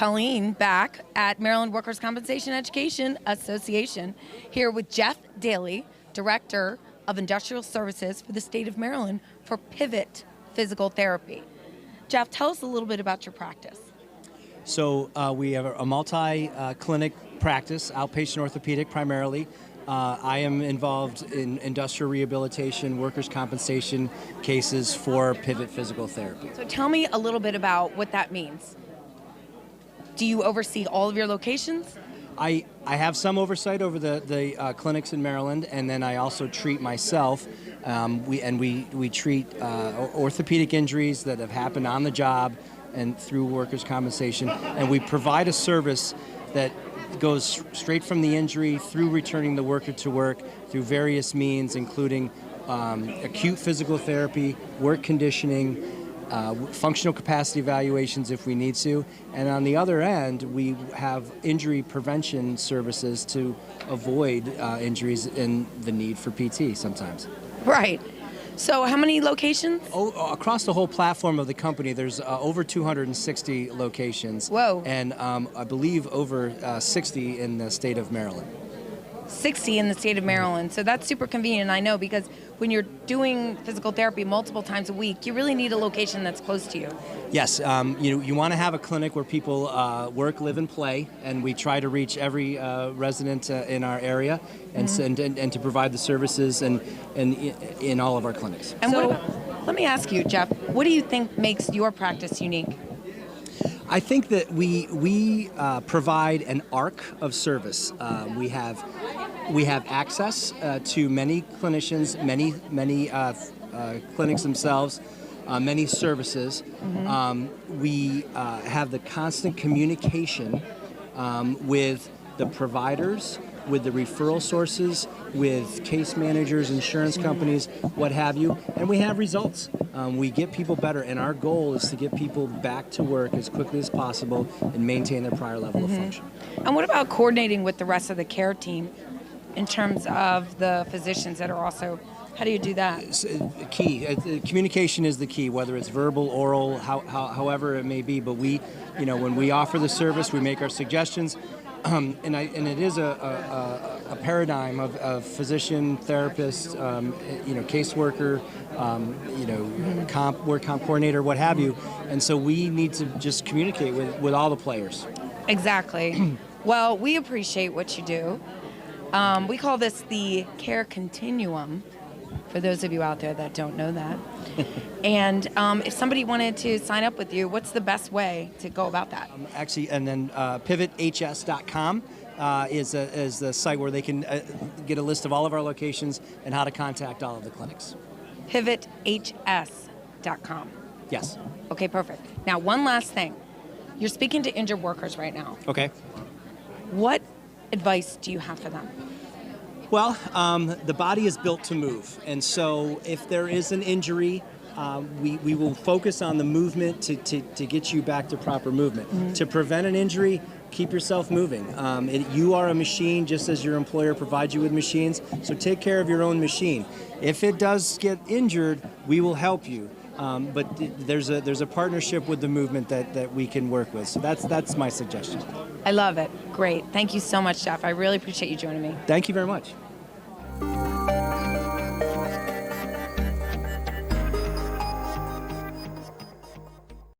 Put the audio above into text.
Colleen back at Maryland Workers' Compensation Education Association, here with Jeff Daly, Director of Industrial Services for the state of Maryland for Pivot Physical Therapy. Jeff, tell us a little bit about your practice. So we have a multi-clinic practice, outpatient orthopedic primarily. I am involved in industrial rehabilitation, workers' compensation cases for Pivot Physical Therapy. So tell me a little bit about what that means. Do you oversee all of your locations? I have some oversight over the clinics in Maryland, and then I also treat myself. We treat orthopedic injuries that have happened on the job and through workers' compensation, and we provide a service that goes straight from the injury through returning the worker to work through various means, including acute physical therapy, work conditioning, functional capacity evaluations if we need to, and on the other end we have injury prevention services to avoid injuries and the need for PT sometimes. Right. So how many locations? Across the whole platform of the company, there's over 260 locations. Whoa. And I believe over 60 in the state of Maryland. 60 in the state of Maryland. So that's super convenient, I know, because when you're doing physical therapy multiple times a week, you really need a location that's close to you. Yes, you want to have a clinic where people work, live, and play, and we try to reach every resident in our area, and, Mm-hmm. and to provide the services and in all of our clinics. And so, let me ask you, Jeff, what do you think makes your practice unique? I think that we provide an arc of service. We have access to many clinicians, many clinics themselves, many services. Mm-hmm. We have the constant communication with the providers, with the referral sources, with case managers, insurance companies, what have you, and we have results. We get people better, and our goal is to get people back to work as quickly as possible and maintain their prior level of function. And what about coordinating with the rest of the care team in terms of the physicians that are also, how do you do that? Key. Communication is the key, whether it's verbal, oral, however it may be, but when we offer the service, we make our suggestions. And it is a paradigm of physician, therapist, caseworker, work comp coordinator, what have you. And so we need to just communicate with all the players. Exactly. Well, we appreciate what you do. We call this the care continuum, for those of you out there that don't know that. And if somebody wanted to sign up with you, what's the best way to go about that? Actually, and then pivoths.com is the site where they can get a list of all of our locations and how to contact all of the clinics. Pivoths.com. Yes. Okay, perfect. Now, one last thing. You're speaking to injured workers right now. Okay. What advice do you have for them? Well, the body is built to move, and so if there is an injury, we will focus on the movement to get you back to proper movement. Mm-hmm. To prevent an injury, keep yourself moving. You are a machine just as your employer provides you with machines, so take care of your own machine. If it does get injured, we will help you. But there's a partnership with the movement that we can work with. So that's my suggestion. I love it. Great. Thank you so much, Jeff. I really appreciate you joining me. Thank you very much.